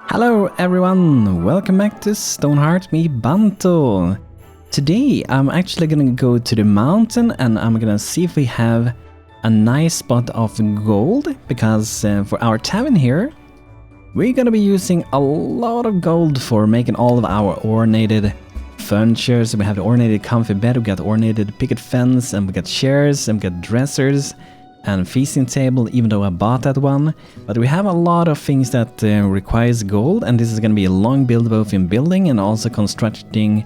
Hello everyone, welcome back to Stonehearth me BANTO. Today I'm actually gonna go to the mountain and I'm gonna see if we have a nice spot of gold, because for our tavern here we're gonna be using a lot of gold for making all of our ornated furniture. So we have the ornated comfy bed, we got ornated picket fence, and we got chairs, and we got dressers and feasting table, even though I bought that one. But we have a lot of things that requires gold, and this is going to be a long build both in building and also constructing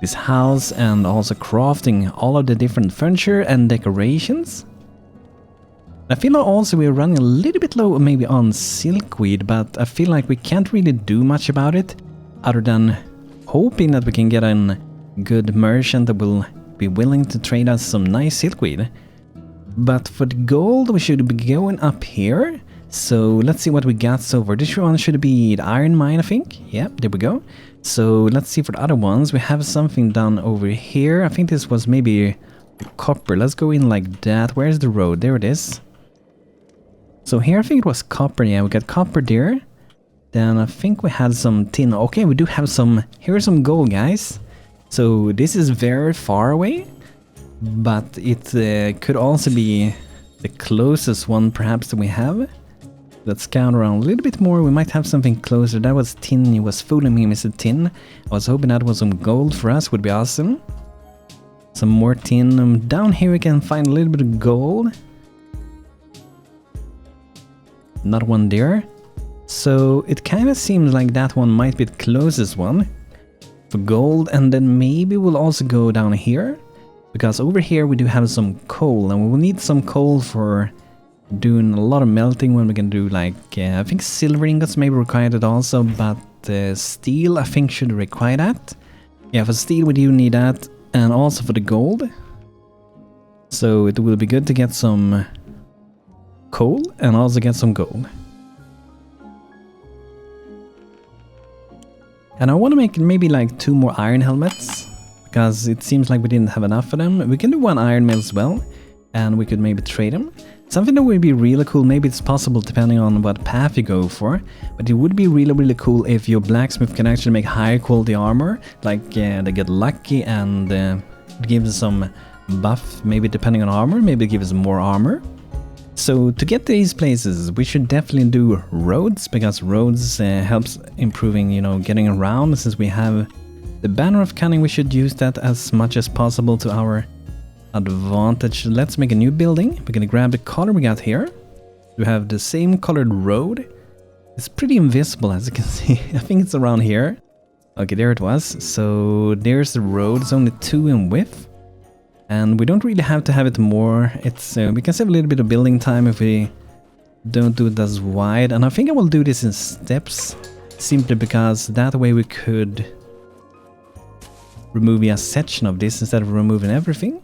this house and also crafting all of the different furniture and decorations. I feel like also we're running a little bit low maybe on silkweed, but I feel like we can't really do much about it other than hoping that we can get a good merchant that will be willing to trade us some nice silkweed. But for the gold, we should be going up here. So let's see what we got so far. This one should be the iron mine, I think. Yep, there we go. So let's see for the other ones. We have something done over here. I think this was maybe copper. Let's go in like that. Where's the road? There it is. So here I think it was copper. Yeah, we got copper there. Then I think we had some tin. Okay, we do have some. Here's some gold, guys. So this is very far away. But it could also be the closest one perhaps that we have. Let's scout around a little bit more. We might have something closer. That was tin. He was fooling me, Mr. Tin. I was hoping that was some gold for us. Would be awesome. Some more tin. Down here we can find a little bit of gold. Not one there. So it kind of seems like that one might be the closest one for gold. And then maybe we'll also go down here. Because over here we do have some coal, and we will need some coal for doing a lot of melting when we can do like, I think silver ingots maybe required it also, but steel I think should require that. Yeah, for steel we do need that, and also for the gold. So it will be good to get some coal and also get some gold. And I want to make maybe like 2 more iron helmets. Because it seems like we didn't have enough of them. We can do 1 iron mill as well, and we could maybe trade them. Something that would be really cool, maybe it's possible depending on what path you go for, but it would be really cool if your blacksmith can actually make higher quality armor, like they get lucky and it gives some buff, maybe depending on armor, maybe it gives more armor. So to get these places, we should definitely do roads, because roads helps improving, you know, getting around. Since we have the banner of cunning, we should use that as much as possible to our advantage. Let's make a new building. We're gonna grab the color we got here. We have the same colored road. It's pretty invisible, as you can see. I think it's around here. Okay, there it was. So there's the road. It's only 2 in width. And we don't really have to have it more. It's we can save a little bit of building time if we don't do it as wide. And I think I will do this in steps, simply because that way we could remove a section of this instead of removing everything.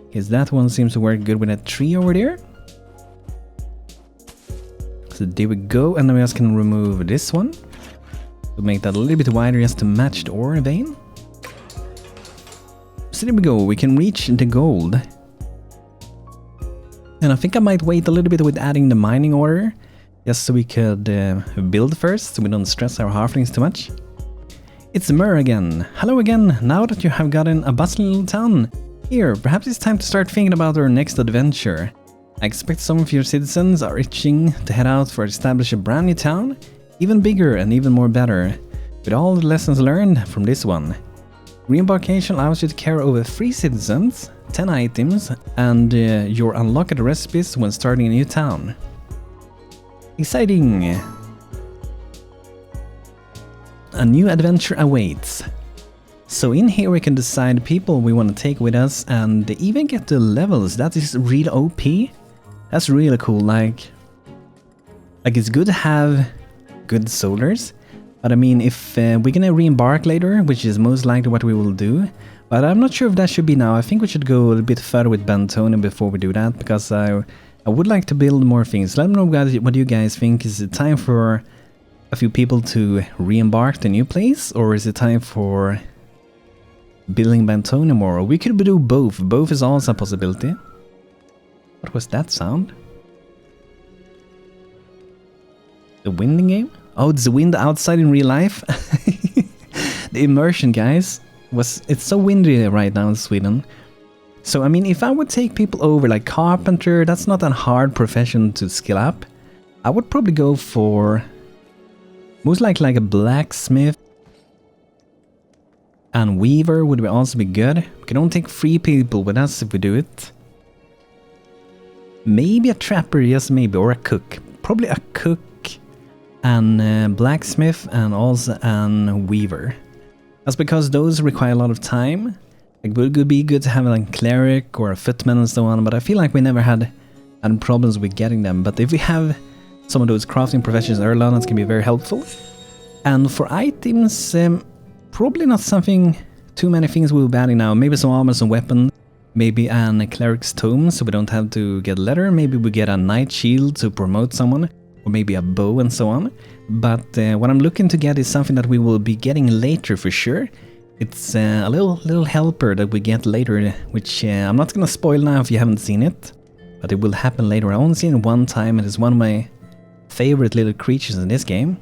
Because that one seems to work good with that tree over there. So there we go, and then we just can remove this one. To make that a little bit wider just to match the ore vein. So there we go, we can reach the gold. And I think I might wait a little bit with adding the mining order. Just so we could build first, so we don't stress our halflings too much. It's Mur again. Hello again. Now that you have gotten a bustling little town here, perhaps it's time to start thinking about our next adventure. I expect some of your citizens are itching to head out for establish a brand new town, even bigger and even more better, with all the lessons learned from this one. Reembarkation allows you to carry over 3 citizens, 10 items, and your unlocked recipes when starting a new town. Exciting! A new adventure awaits. So in here we can decide people we want to take with us, and even get the levels. That is real OP. That's really cool. Like it's good to have good soldiers, but I mean, if we're gonna re-embark later, which is most likely what we will do, but I'm not sure if that should be now. I think we should go a little bit further with Bantonia before we do that, because I would like to build more things. Let me know, guys, what you guys think. Is it time for a few people to re-embark the new place, or is it time for building Bantonia more? We could do both. Both is also a possibility. What was that sound? The winding game? Oh, it's the wind outside in real life. The immersion, guys, it's so windy right now in Sweden. So I mean, if I would take people over like carpenter, that's not a hard profession to skill up. I would probably go for most likely like a blacksmith, and weaver would also be good. We can only take 3 people with us if we do it. Maybe a trapper, yes, maybe, or a cook. Probably a cook and blacksmith and also an weaver. That's because those require a lot of time. It would be good to have like a cleric or a footman and so on, but I feel like we never had problems with getting them. But if we have some of those crafting professions early on, it's going to be very helpful. And for items, probably not something, too many things we'll be adding now. Maybe some armor, some weapon, maybe a cleric's tome so we don't have to get leather. Maybe we get a knight shield to promote someone, or maybe a bow and so on. But what I'm looking to get is something that we will be getting later for sure. It's a little helper that we get later, which I'm not gonna spoil now if you haven't seen it, but it will happen later. I only seen it one time, and it's one of my favorite little creatures in this game.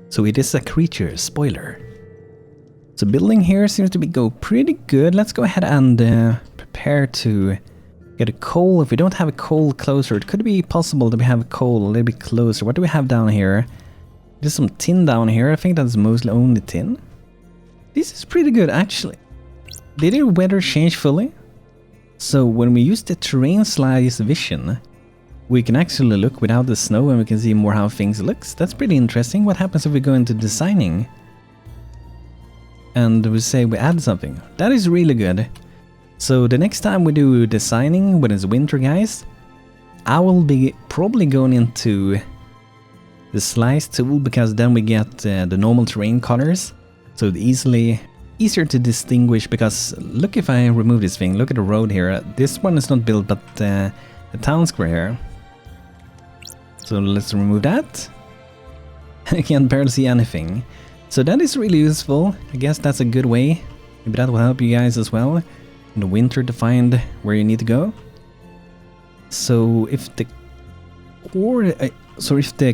So it is a creature, spoiler. So building here seems to go pretty good. Let's go ahead and prepare to get a coal. If we don't have a coal closer, it could be possible that we have a coal a little bit closer. What do we have down here? There's some tin down here. I think that's mostly only tin. This is pretty good actually. Did the weather change fully? So when we use the terrain slice vision, we can actually look without the snow and we can see more how things looks. That's pretty interesting. What happens if we go into designing and we say we add something? That is really good. So the next time we do designing when it's winter, guys, I will be probably going into the slice tool, because then we get the normal terrain colors. So it's easier to distinguish, because look, if I remove this thing, look at the road here. This one is not built, but the town square here. So let's remove that. I can't barely see anything. So that is really useful. I guess that's a good way. Maybe that will help you guys as well in the winter to find where you need to go. So if the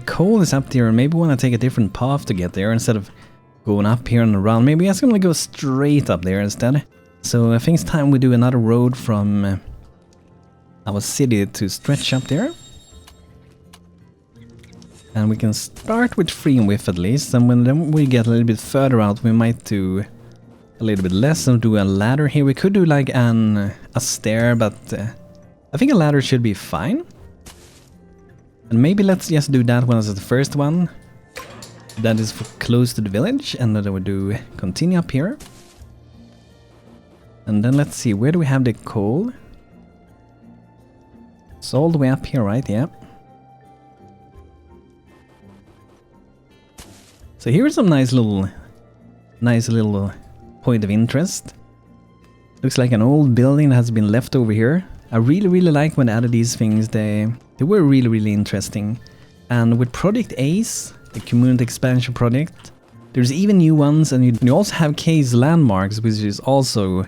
coal is up there, maybe we want to take a different path to get there instead of going up here and around. Maybe I'm gonna go straight up there instead. So I think it's time we do another road from our city to stretch up there. And we can start with 3 width at least, and when we get a little bit further out, we might do a little bit less and do a ladder here. We could do like a stair, but I think a ladder should be fine. And maybe let's just do that one as the first one. That is for close to the village, and then we do continue up here. And then let's see, where do we have the coal? It's all the way up here, right? Yeah. So here's some nice little point of interest. Looks like an old building that has been left over here. I really like when they added these things. They were really interesting. And with Project Ace, the community expansion project, there's even new ones, and you also have case landmarks, which is also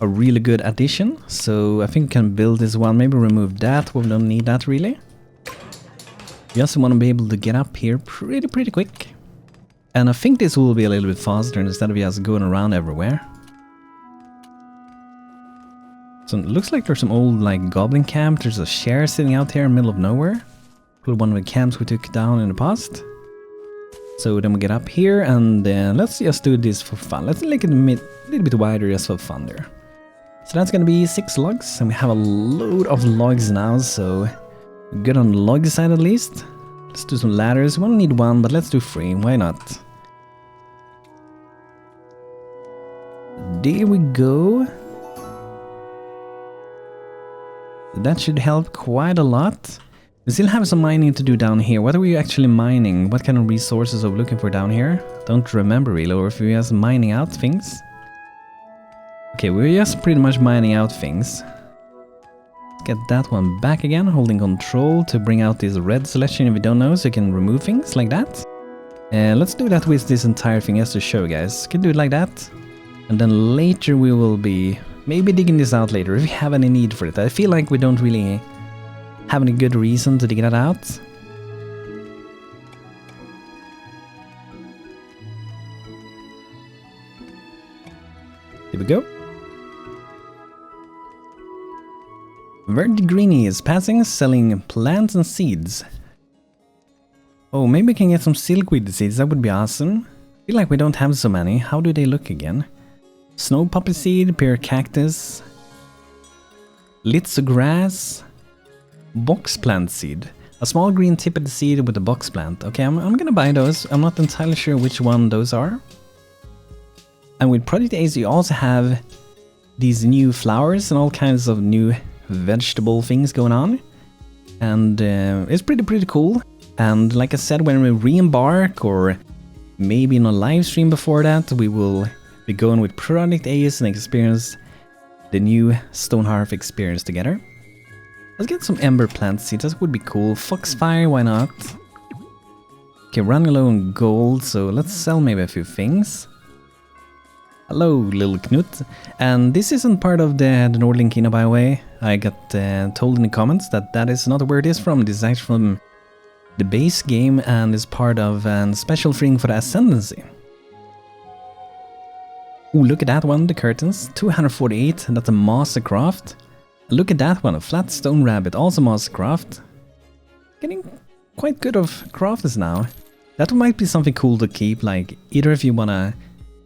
a really good addition. So I think we can build this one, maybe remove that, we don't need that really. You also want to be able to get up here pretty quick. And I think this will be a little bit faster instead of just going around everywhere. So it looks like there's some old like goblin camp. There's a share sitting out here in the middle of nowhere. One of the camps we took down in the past. So then we get up here, and let's just do this for fun. Let's make it a little bit wider just for fun there. So that's gonna be 6 logs, and we have a load of logs now, so we're good on the log side at least. Let's do some ladders. We only need 1, but let's do 3. Why not? There we go. That should help quite a lot. We still have some mining to do down here. What are we actually mining? What kind of resources are we looking for down here? Don't remember really, or if we're just mining out things. Okay, we're just pretty much mining out things. Get that one back again, holding control to bring out this red selection if you don't know, so you can remove things like that. Let's do that with this entire thing just to show, guys. Can do it like that. And then later we will be maybe digging this out later if we have any need for it. I feel like we don't really have any good reason to dig that out. Here we go. Verde Greenie is passing, selling plants and seeds. Oh, maybe we can get some silkweed seeds, that would be awesome. I feel like we don't have so many. How do they look again? Snow poppy seed, pear cactus, litsu grass, box plant seed. A small green tipped seed with a box plant. Okay, I'm gonna buy those. I'm not entirely sure which one those are. And with Project Ace you also have these new flowers and all kinds of new vegetable things going on. And it's pretty cool. And like I said, when we re-embark, or maybe in a live stream before that, we will be going with Project Ace and experience the new Stonehearth experience together. Let's get some ember plant seeds, that would be cool. Foxfire, why not? Okay, running low on gold, so let's sell maybe a few things. Hello, little Knut. And this isn't part of the Northern Kingdom, by the way. I got told in the comments that that is not where it is from. This is actually from the base game and is part of a special thing for the Ascendancy. Ooh, look at that one, the curtains. 248, that's a Mastercraft. Look at that one, a flat stone rabbit, also Mastercraft. Getting quite good of crafters now. That might be something cool to keep, like either if you wanna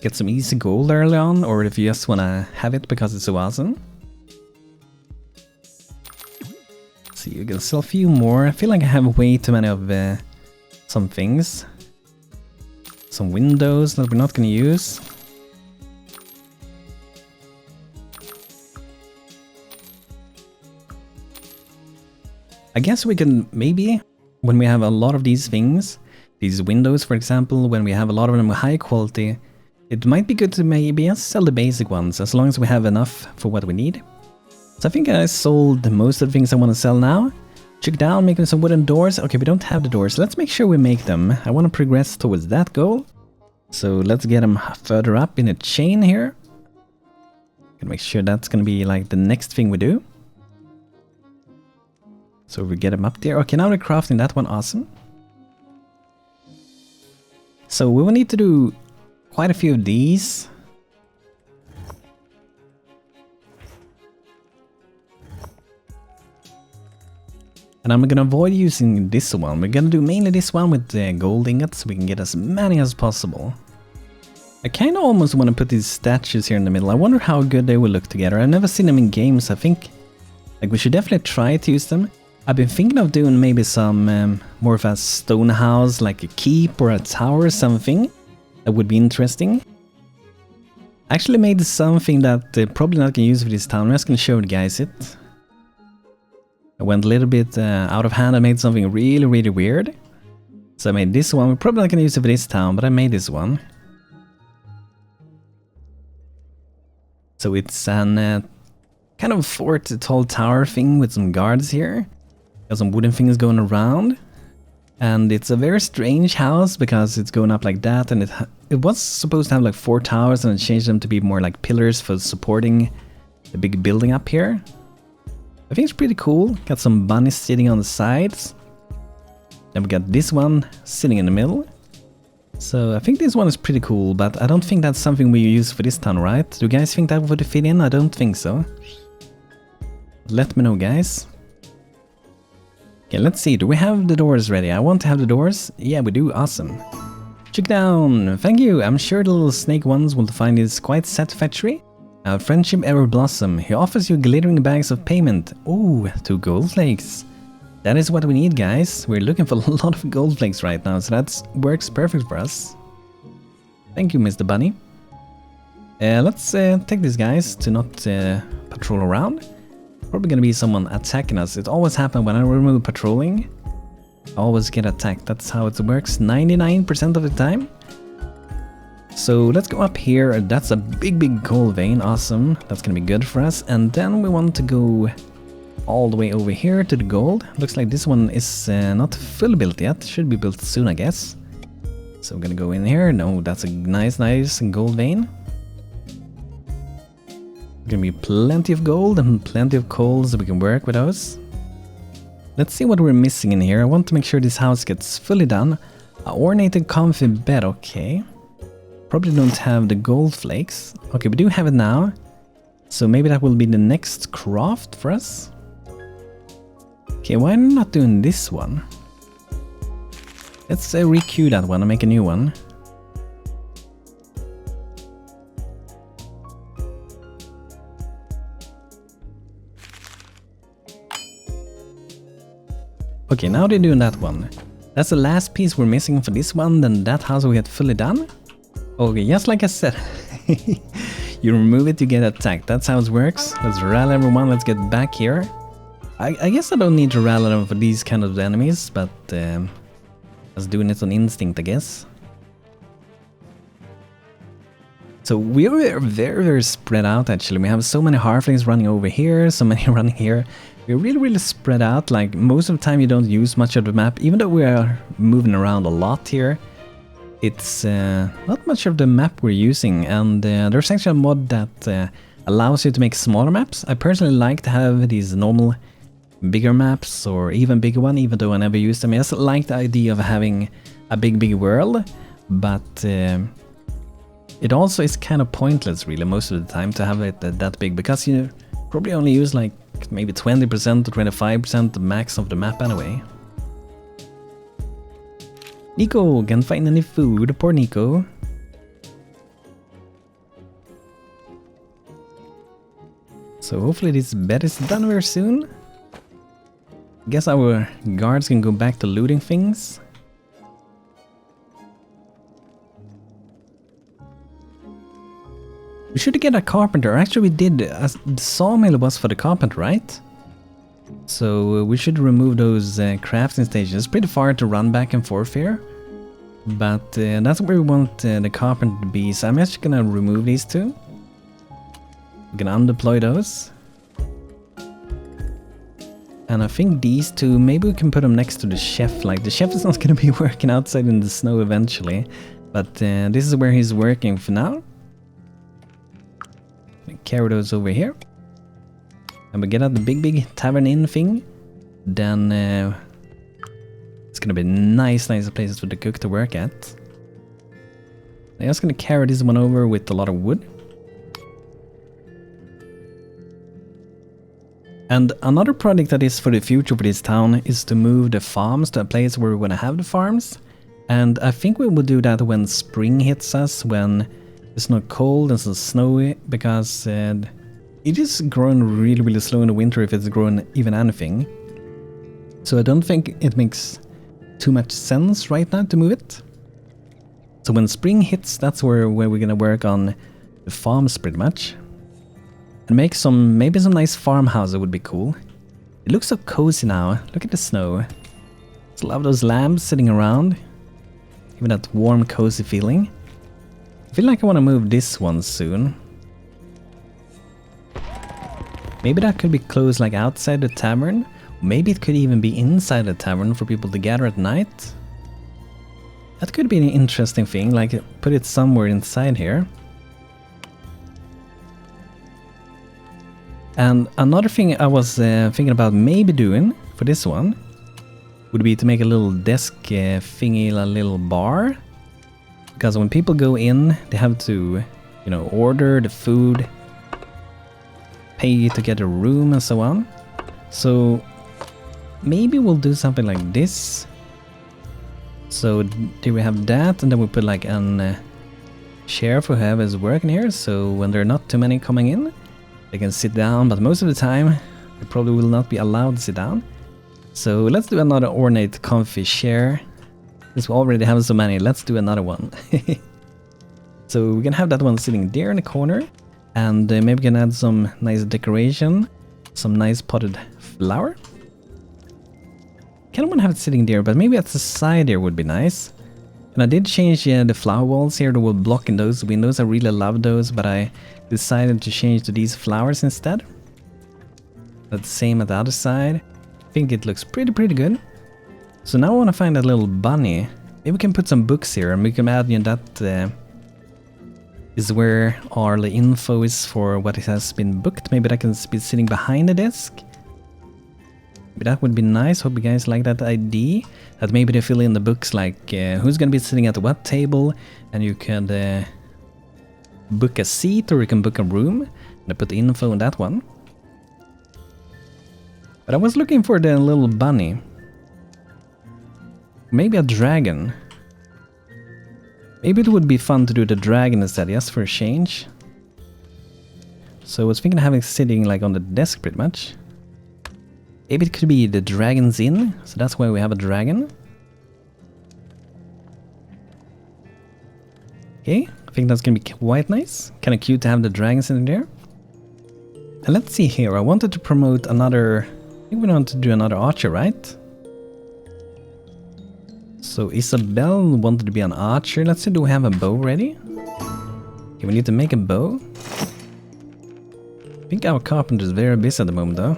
get some easy gold early on, or if you just wanna have it because it's so awesome. So you can sell a few more. I feel like I have way too many of some things. Some windows that we're not gonna use. I guess we can maybe, when we have a lot of these things, these windows for example, when we have a lot of them with high quality, it might be good to maybe just sell the basic ones as long as we have enough for what we need. So I think I sold most of the things I want to sell now. Check down, making some wooden doors. Okay, we don't have the doors. Let's make sure we make them. I want to progress towards that goal. So let's get them further up in a chain here. Gonna make sure that's gonna be like the next thing we do. So we get them up there. Okay, now we're crafting that one. Awesome. So we will need to do quite a few of these. And I'm gonna avoid using this one. We're gonna do mainly this one with the gold ingots so we can get as many as possible. I kinda almost want to put these statues here in the middle. I wonder how good they will look together. I've never seen them in games. I think like we should definitely try to use them. I've been thinking of doing maybe some more of a stone house, like a keep or a tower or something. That would be interesting. I actually made something that probably not gonna use for this town. I'm just gonna show you guys it. I went a little bit out of hand. I made something really weird. So I made this one. We're probably not gonna use it for this town, but I made this one. So it's an kind of fort, tall tower thing with some guards here. Got some wooden things going around. And it's a very strange house because it's going up like that, and it was supposed to have like 4 towers, and it changed them to be more like pillars for supporting the big building up here. I think it's pretty cool. Got some bunnies sitting on the sides. Then we got this one sitting in the middle. So I think this one is pretty cool, but I don't think that's something we use for this town, right? Do you guys think that would fit in? I don't think so. Let me know, guys. Okay, let's see. Do we have the doors ready? I want to have the doors. Yeah, we do. Awesome. Check down. Thank you. I'm sure the little snake ones will find this quite satisfactory. Friendship ever blossom. He offers you glittering bags of payment. Ooh, 2 gold flakes. That is what we need, guys. We're looking for a lot of gold flakes right now, so that works perfect for us. Thank you, Mr. Bunny. Let's take these guys to not patrol around. Probably gonna be someone attacking us. It always happens when I remove patrolling. I always get attacked. That's how it works 99% of the time. So let's go up here. That's a big gold vein. Awesome. That's gonna be good for us. And then we want to go all the way over here to the gold. Looks like this one is not fully built yet. Should be built soon, I guess. So I'm gonna go in here. No, that's a nice gold vein. Gonna be plenty of gold and plenty of coal so we can work with those. Let's see what we're missing in here. I want to make sure this house gets fully done. A ornated comfy bed, okay. Probably don't have the gold flakes. Okay, we do have it now. So maybe that will be the next craft for us. Okay, why am I not doing this one? Let's re-queue that one and make a new one. Okay, now they're doing that one. That's the last piece we're missing for this one, then that house will get fully done. Okay, just like I said. You remove it, you get attacked. That's how it works. Let's rally everyone, let's get back here. I guess I don't need to rally them for these kind of enemies, but I was doing it on instinct, I guess. So we're very spread out actually. We have so many halflings running over here, so many running here. We're really spread out. Like most of the time you don't use much of the map, even though we are moving around a lot here. It's not much of the map we're using, and there's actually a mod that allows you to make smaller maps. I personally like to have these normal bigger maps or even bigger one, even though I never use them. I just like the idea of having a big world, but it also is kind of pointless really most of the time to have it that big, because you probably only use like maybe 20% or 25% the max of the map anyway. Nico, can't find any food, poor Nico. So hopefully this bed is done very soon. Guess our guards can go back to looting things. We should get a carpenter. Actually we did. The sawmill was for the carpenter, right? So we should remove those crafting stations. It's pretty far to run back and forth here. But that's where we want the carpenter to be. So I'm actually gonna remove these two. We're gonna undeploy those. And I think these two, maybe we can put them next to the chef. Like the chef is not gonna be working outside in the snow eventually. But this is where he's working for now. We carry those over here. And we get out the big Tavern Inn thing. Then it's gonna be nice places for the cook to work at. I'm just gonna carry this one over with a lot of wood. And another project that is for the future for this town is to move the farms to a place where we're gonna have the farms. And I think we will do that when spring hits us, when it's not cold and so snowy, because it is growing really slow in the winter if it's growing even anything. So I don't think it makes too much sense right now to move it. So when spring hits, that's where we're gonna work on the farms pretty much. And make maybe some nice farmhouses would be cool. It looks so cozy now. Look at the snow. Just love those lamps sitting around. Even that warm cozy feeling. I feel like I want to move this one soon. Maybe that could be close like outside the tavern. Maybe it could even be inside the tavern for people to gather at night. That could be an interesting thing, like put it somewhere inside here. And another thing I was thinking about maybe doing for this one would be to make a little desk thingy, a little bar. Because when people go in, they have to, you know, order the food, pay to get a room and so on. So maybe we'll do something like this. So do we have that, and then we put like an chair for whoever's working here, so when there are not too many coming in, they can sit down, but most of the time they probably will not be allowed to sit down. So let's do another ornate comfy chair. Since we already have so many, let's do another one. So we can have that one sitting there in the corner, and maybe we can add some nice decoration, some nice potted flower. Kind of want to have it sitting there, but maybe at the side there would be nice. And I did change the flower walls here that will block in those windows. I really love those, but I decided to change to these flowers instead. But the same at the other side. I think it looks pretty good. So now I want to find that little bunny. Maybe we can put some books here, and we can add, you know, that is where all the info is for what it has been booked. Maybe that can be sitting behind the desk. Maybe that would be nice. Hope you guys like that idea. That maybe they fill in the books like who's gonna be sitting at what table, and you can book a seat or you can book a room. And I put the info on that one. But I was looking for the little bunny. Maybe a dragon. Maybe it would be fun to do the dragon instead, just for a change. So I was thinking of having it sitting like on the desk pretty much. Maybe it could be the dragon's inn, so that's why we have a dragon. Okay, I think that's gonna be quite nice. Kinda cute to have the dragons in there. And let's see here, I wanted to promote another... I think we want to do another archer, right? So Isabel wanted to be an archer. Let's see, do we have a bow ready? Okay, we need to make a bow. I think our carpenter is very busy at the moment though.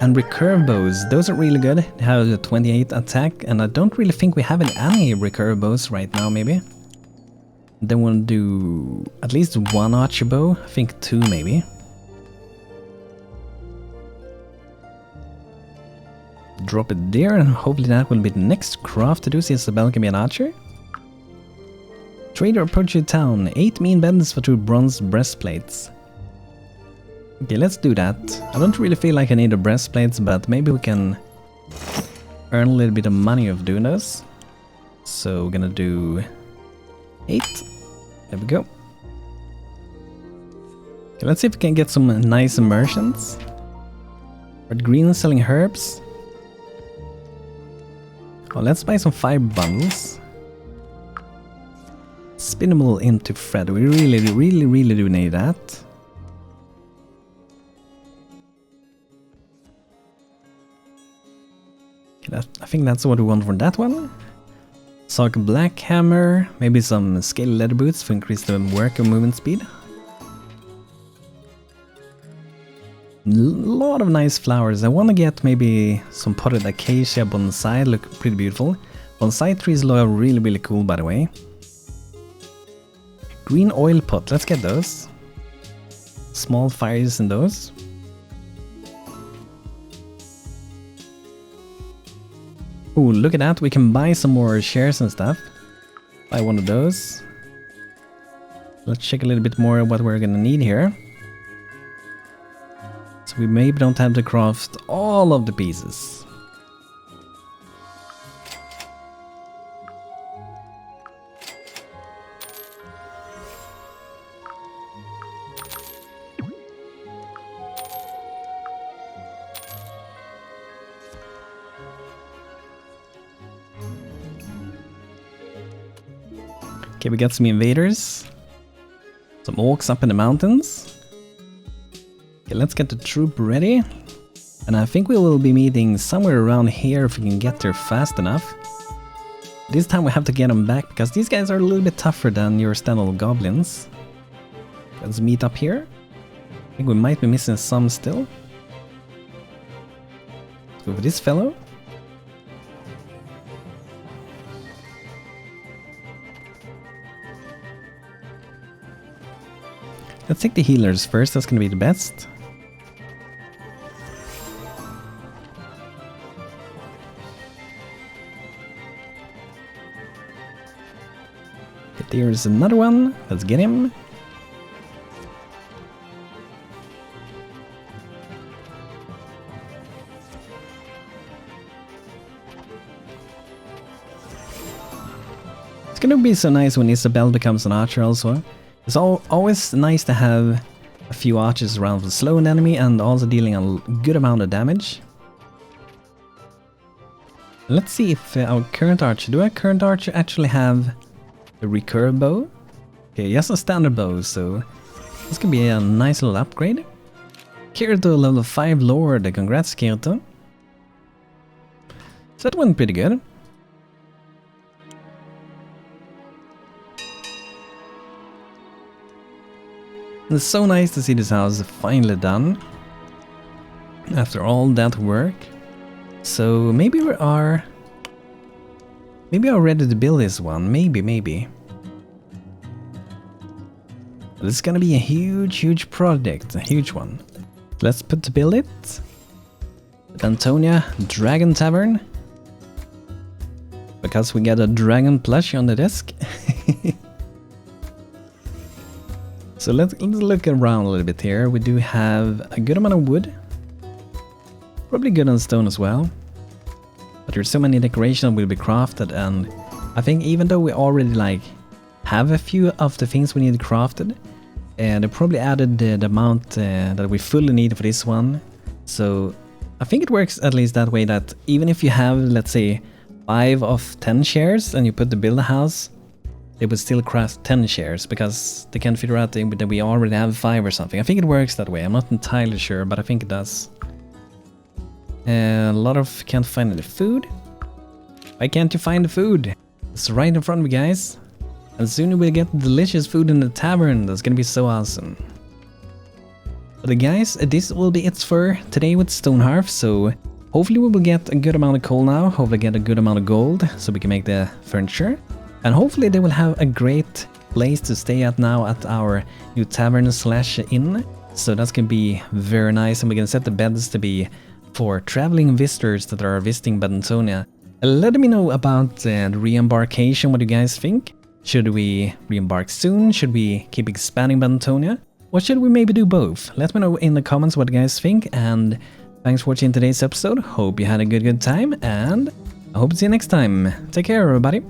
And recurve bows, those are really good. They have a 28 attack, and I don't really think we have any recurve bows right now, maybe. Then we'll do at least one archer bow, I think 2 maybe. Drop it there, and hopefully that will be the next craft to do, so Isabel can be an archer. Trader approach your town, 8 mean bends for 2 bronze breastplates. Okay, let's do that. I don't really feel like I need the breastplates, but maybe we can earn a little bit of money of doing those. So we're gonna do 8. There we go. Okay, let's see if we can get some nice immersions. Red green selling herbs. Oh, let's buy some 5 bundles. Spinnable into thread. We really do need that. I think that's what we want for that one. Sark black hammer, maybe some scale leather boots to increase the work and movement speed. Lot of nice flowers. I want to get maybe some potted acacia bonsai, look pretty beautiful. Bonsai trees look really cool, by the way. Green oil pot, let's get those. Small fires in those. Ooh, look at that, we can buy some more shares and stuff. Buy one of those. Let's check a little bit more what we're gonna need here. So we maybe don't have to craft all of the pieces. Okay, we got some invaders. Some orcs up in the mountains. Okay, let's get the troop ready. And I think we will be meeting somewhere around here if we can get there fast enough. This time we have to get them back because these guys are a little bit tougher than your standard goblins. Let's meet up here. I think we might be missing some still. Let's go for this fellow. Let's take the healers first, that's gonna be the best. Okay, there's another one, let's get him. It's gonna be so nice when Isabel becomes an archer also. It's always nice to have a few archers around to slow an enemy and also dealing a good amount of damage. Let's see if our current archer... Do our current archer actually have a recurve bow? Okay, just a standard bow, so this could be a nice little upgrade. Kirito level 5 lord, congrats Kirito. So that went pretty good. It's so nice to see this house finally done after all that work. So maybe we are ready to build this one. Maybe. This is gonna be a huge project, a huge one. Let's put to build it. Bantonia Dragon Tavern. Because we got a dragon plush on the desk. So let's look around a little bit here. We do have a good amount of wood. Probably good on stone as well. But there's so many decorations will be crafted, and I think even though we already like have a few of the things we need crafted, they probably added the amount that we fully need for this one. So I think it works at least that way, that even if you have, let's say, 5 of 10 shares and you put the build a house, they would still craft 10 shares because they can't figure out that we already have 5 or something. I think it works that way. I'm not entirely sure, but I think it does. A lot of can't find any food. Why can't you find the food? It's right in front of you guys. And soon we'll get delicious food in the tavern. That's gonna be so awesome. But guys, this will be it for today with Stonehearth. So hopefully we will get a good amount of coal now. Hopefully get a good amount of gold so we can make the furniture. And hopefully they will have a great place to stay at now at our new tavern / inn. So that's gonna be very nice, and we can set the beds to be for traveling visitors that are visiting Bantonia. Let me know about the re-embarkation, what you guys think. Should we re-embark soon? Should we keep expanding Bantonia? Or should we maybe do both? Let me know in the comments what you guys think, and thanks for watching today's episode. Hope you had a good time, and I hope to see you next time. Take care, everybody.